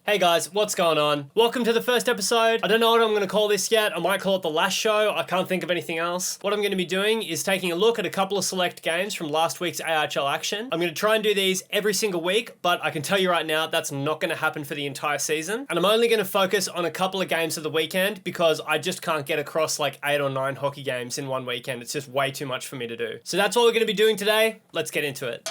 Hey guys, what's going on? Welcome to the first episode. I don't know what I'm going to call this yet. I might call it the last show. I can't think of anything else. What I'm going to be doing is taking a look at a couple of select games from last week's AIHL action. I'm going to try and do these every single week, but I can tell you right now that's not going to happen for the entire season. And I'm only going to focus on a couple of games of the weekend because I just can't get across like 8 or 9 hockey games in one weekend. It's just way too much for me to do. So that's what we're going to be doing today. Let's get into it.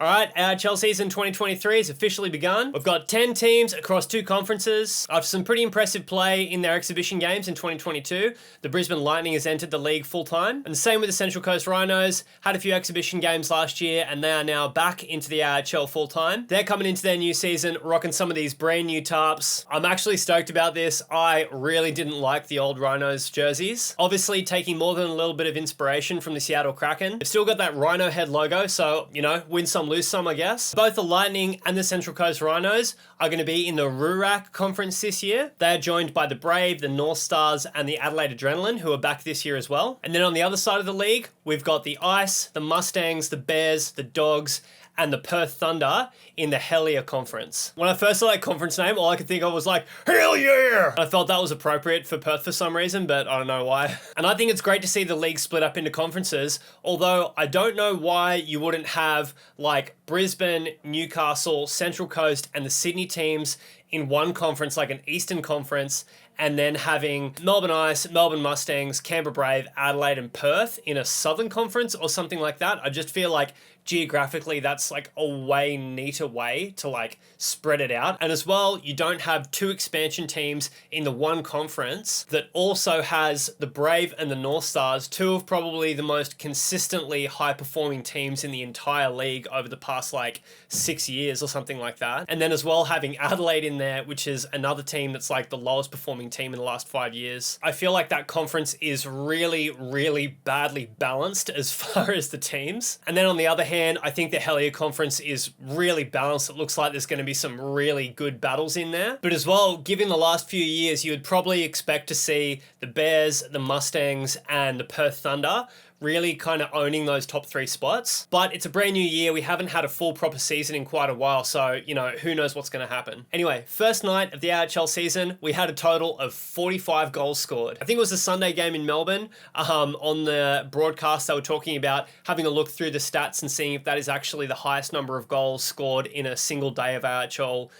All right, AIHL season 2023 has officially begun. We've got 10 teams across 2 conferences. After some pretty impressive play in their exhibition games in 2022, the Brisbane Lightning has entered the league full-time. And the same with the Central Coast Rhinos, had a few exhibition games last year, and they are now back into the AIHL full-time. They're coming into their new season, rocking some of these brand new tarps. I'm actually stoked about this. I really didn't like the old Rhinos jerseys. Obviously, taking more than a little bit of inspiration from the Seattle Kraken. They've still got that Rhino head logo, so, win some, lose some, I guess. Both the Lightning and the Central Coast Rhinos are going to be in the RURAC conference this year. They are joined by the Brave, the North Stars, and the Adelaide Adrenaline, who are back this year as well. And then on the other side of the league, we've got the Ice, the Mustangs, the Bears, the Dogs, and the Perth Thunder in the Hellier Conference. When I first saw that conference name, all I could think of was like, hell yeah! I felt that was appropriate for Perth for some reason, but I don't know why. And I think it's great to see the league split up into conferences, although I don't know why you wouldn't have like Brisbane, Newcastle, Central Coast, and the Sydney teams in one conference, like an Eastern Conference, and then having Melbourne Ice, Melbourne Mustangs, Canberra Brave, Adelaide, and Perth in a Southern Conference or something like that. I just feel like geographically that's like a way neater way to like spread it out. And as well, you don't have 2 expansion teams in the one conference that also has the Brave and the North Stars, 2 of probably the most consistently high performing teams in the entire league over the past like 6 years or something like that. And then as well having Adelaide in there, which is another team that's like the lowest performing team in the last 5 years. I feel like that conference is really, really badly balanced as far as the teams. And then on the other hand, I think the Hellier Conference is really balanced. It looks like there's going to be some really good battles in there. But as well, given the last few years, you would probably expect to see the Bears, the Mustangs, and the Perth Thunder really kind of owning those top 3 spots. But it's a brand new year. We haven't had a full proper season in quite a while, so, who knows what's going to happen. Anyway, first night of the AIHL season, we had a total of 45 goals scored. I think it was the Sunday game in Melbourne. On the broadcast, they were talking about having a look through the stats and seeing if that is actually the highest number of goals scored in a single day of AIHL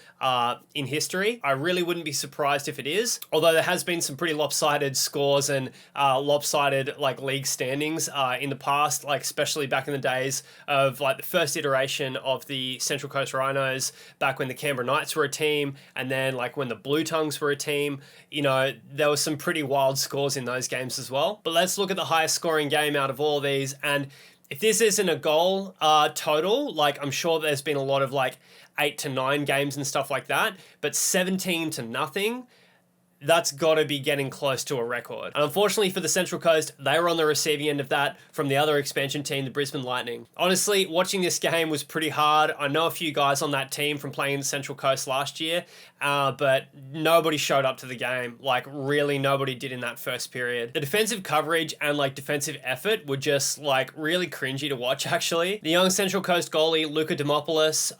in history. I really wouldn't be surprised if it is, although there has been some pretty lopsided scores and lopsided like league standings in the past, like especially back in the days of like the first iteration of the Central Coast Rhinos, back when the Canberra Knights were a team, and then like when the Blue Tongues were a team. There were some pretty wild scores in those games as well. But let's look at the highest scoring game out of all of these, and if this isn't a goal total, like I'm sure there's been a lot of like 8 to 9 games and stuff like that, but 17 to nothing, that's got to be getting close to a record. And unfortunately for the Central Coast, they were on the receiving end of that from the other expansion team, the Brisbane Lightning. Honestly, watching this game was pretty hard. I know a few guys on that team from playing in the Central Coast last year, but nobody showed up to the game. Like really nobody did in that first period. The defensive coverage and like defensive effort were just like really cringy to watch actually. The young Central Coast goalie, Luka Demopoulos,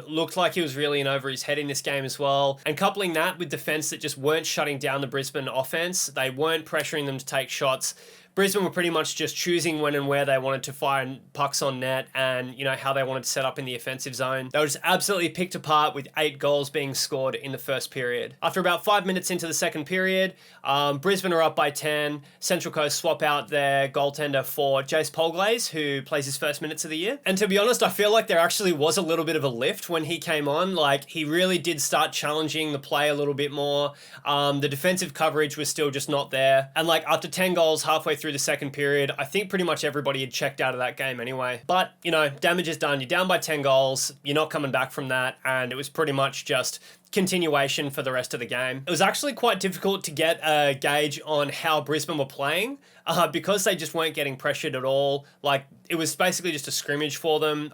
looked like he was really in over his head in this game as well. And coupling that with defense that just weren't shutting down the Brisbane offense. They weren't pressuring them to take shots. Brisbane were pretty much just choosing when and where they wanted to fire pucks on net and, how they wanted to set up in the offensive zone. They were just absolutely picked apart with 8 goals being scored in the first period. After about 5 minutes into the second period, Brisbane are up by 10. Central Coast swap out their goaltender for Jace Polglaze, who plays his first minutes of the year. And to be honest, I feel like there actually was a little bit of a lift when he came on. Like, he really did start challenging the play a little bit more. The defensive coverage was still just not there. And like after 10 goals halfway through the second period, I think pretty much everybody had checked out of that game anyway. But, damage is done. You're down by 10 goals. You're not coming back from that. And it was pretty much just continuation for the rest of the game. It was actually quite difficult to get a gauge on how Brisbane were playing because they just weren't getting pressured at all. Like, it was basically just a scrimmage for them.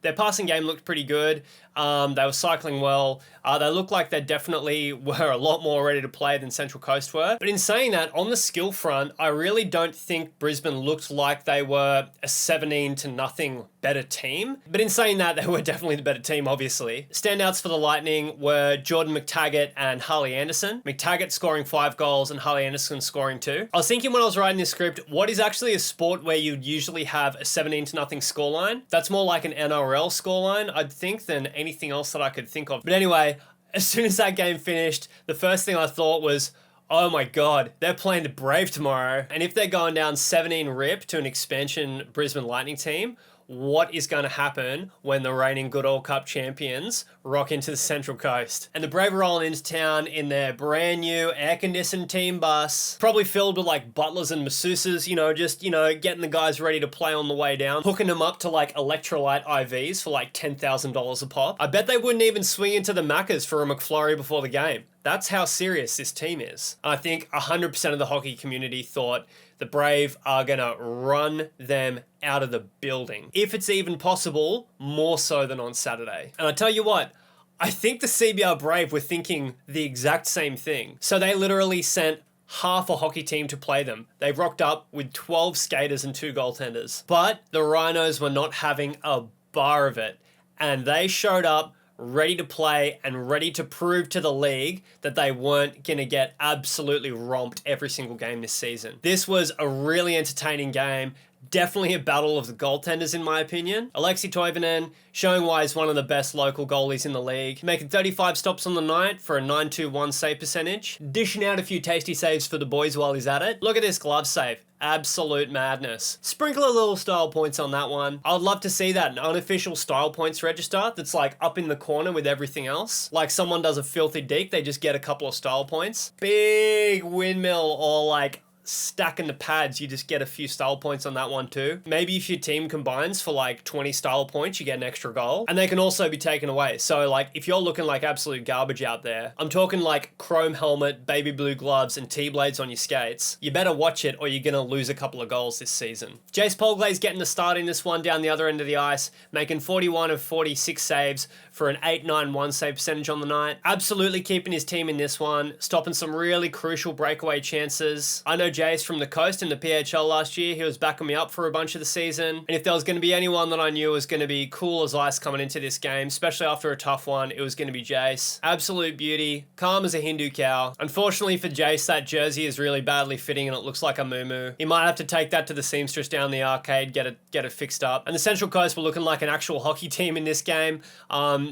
Their passing game looked pretty good. They were cycling well. They looked like they definitely were a lot more ready to play than Central Coast were. But in saying that, on the skill front, I really don't think Brisbane looked like they were a 17-0 better team. But in saying that, they were definitely the better team, obviously. Standouts for the Lightning were Jordan McTaggart and Harley Anderson. McTaggart scoring 5 goals and Harley Anderson scoring 2. I was thinking when I was writing this script, what is actually a sport where you'd usually have a 17-0 scoreline? That's more like an NRL scoreline, I'd think, than anything else that I could think of. But anyway, as soon as that game finished, the first thing I thought was, oh my God, they're playing the Brave tomorrow. And if they're going down 17-0 to an expansion Brisbane Lightning team, what is going to happen when the reigning Good All Cup champions rock into the Central Coast? And the Brave are rolling into town in their brand new air-conditioned team bus, probably filled with like butlers and masseuses, just getting the guys ready to play on the way down, hooking them up to like electrolyte IVs for like $10,000 a pop. I bet they wouldn't even swing into the Maccas for a McFlurry before the game. That's how serious this team is. I think 100% of the hockey community thought the Brave are going to run them out of the building. If it's even possible, more so than on Saturday. And I tell you what, I think the CBR Brave were thinking the exact same thing. So they literally sent half a hockey team to play them. They rocked up with 12 skaters and 2 goaltenders. But the Rhinos were not having a bar of it. And they showed up ready to play and ready to prove to the league that they weren't going to get absolutely romped every single game this season. This was a really entertaining game. Definitely a battle of the goaltenders, in my opinion. Alexi Toivonen showing why he's one of the best local goalies in the league, making 35 stops on the night for a 921 save percentage, dishing out a few tasty saves for the boys while he's at it. Look at this glove save. Absolute madness. Sprinkle a little style points on that one. I'd love to see that, an unofficial style points register that's like up in the corner with everything else. Like someone does a filthy deke, they just get a couple of style points. Big windmill or like stacking the pads, you just get a few style points on that one too. Maybe if your team combines for like 20 style points, you get an extra goal. And they can also be taken away. So like if you're looking like absolute garbage out there, I'm talking like chrome helmet, baby blue gloves, and T-blades on your skates, you better watch it or you're gonna lose a couple of goals this season. Jace Polgley's getting the start in this one down the other end of the ice, making 41 of 46 saves for an 891 save percentage on the night. Absolutely keeping his team in this one, stopping some really crucial breakaway chances. I know Jace from the coast in the PHL last year, he was backing me up for a bunch of the season. And if there was going to be anyone that I knew was going to be cool as ice coming into this game, especially after a tough one, it was going to be Jace. Absolute beauty, calm as a Hindu cow. Unfortunately for Jace, that jersey is really badly fitting and it looks like a moo-moo. He might have to take that to the seamstress down the arcade, get it fixed up. And the Central Coast were looking like an actual hockey team in this game,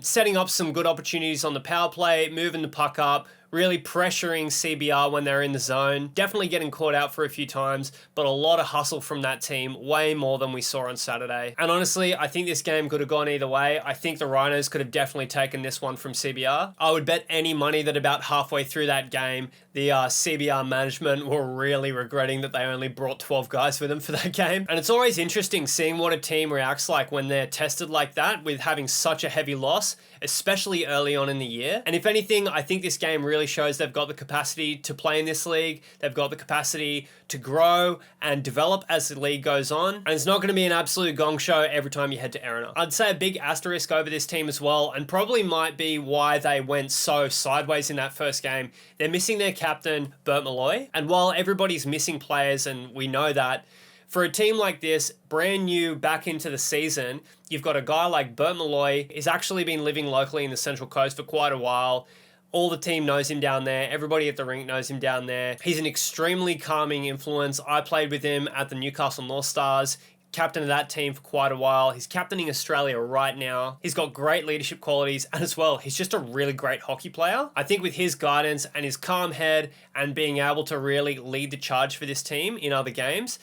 setting up some good opportunities on the power play, moving the puck up, really pressuring CBR when they're in the zone. Definitely getting caught out for a few times, but a lot of hustle from that team, way more than we saw on Saturday. And honestly, I think this game could have gone either way. I think the Rhinos could have definitely taken this one from CBR. I would bet any money that about halfway through that game, the CBR management were really regretting that they only brought 12 guys with them for that game. And it's always interesting seeing what a team reacts like when they're tested like that with having such a heavy loss, especially early on in the year. And if anything, I think this game really shows they've got the capacity to play in this league. They've got the capacity to grow and develop as the league goes on. And it's not going to be an absolute gong show every time you head to Erina. I'd say a big asterisk over this team as well, and probably might be why they went so sideways in that first game. They're missing their captain, Bert Malloy. And while everybody's missing players, and we know that, for a team like this, brand new back into the season, you've got a guy like Bert Malloy. He's actually been living locally in the Central Coast for quite a while. All the team knows him down there. Everybody at the rink knows him down there. He's an extremely calming influence. I played with him at the Newcastle North Stars. Captain of that team for quite a while. He's captaining Australia right now. He's got great leadership qualities, and as well, he's just a really great hockey player. I think with his guidance and his calm head and being able to really lead the charge for this team in other games,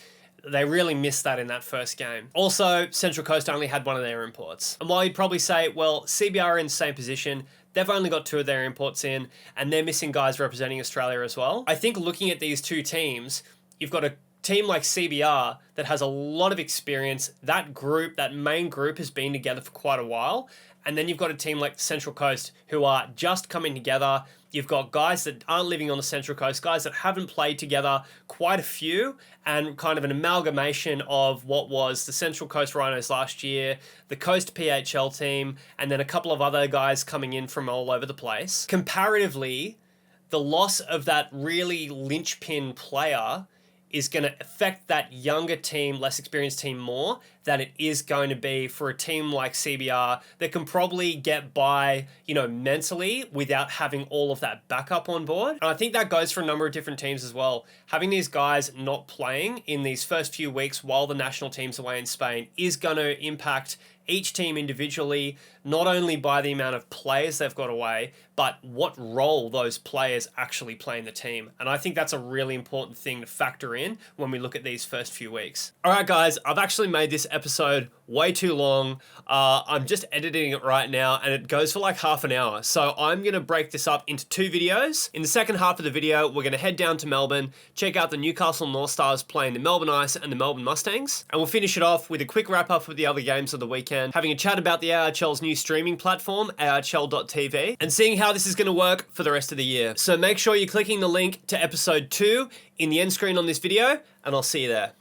they really missed that in that first game. Also, Central Coast only had one of their imports. And while you'd probably say, well, CBR are in the same position, they've only got 2 of their imports in, and they're missing guys representing Australia as well. I think looking at these two teams, you've got a team like CBR that has a lot of experience. That group, that main group, has been together for quite a while, And then you've got a team like Central Coast who are just coming together. You've got guys that aren't living on the Central Coast, guys that haven't played together, quite a few, and kind of an amalgamation of what was the Central Coast Rhinos last year, the Coast PHL team, and then a couple of other guys coming in from all over the place. Comparatively, the loss of that really linchpin player is going to affect that younger team, less experienced team more than it is going to be for a team like CBR that can probably get by, mentally without having all of that backup on board. And I think that goes for a number of different teams as well. Having these guys not playing in these first few weeks while the national team's away in Spain is going to impact each team individually, not only by the amount of players they've got away, but what role those players actually play in the team. And I think that's a really important thing to factor in when we look at these first few weeks. All right, guys, I've actually made this episode way too long. I'm just editing it right now and it goes for like half an hour. So I'm going to break this up into 2 videos. In the second half of the video, we're going to head down to Melbourne, check out the Newcastle North Stars playing the Melbourne Ice and the Melbourne Mustangs. And we'll finish it off with a quick wrap up of the other games of the weekend, having a chat about the AIHL's new streaming platform, AIHL.tv, and seeing how this is going to work for the rest of the year. So make sure you're clicking the link to episode 2 in the end screen on this video, and I'll see you there.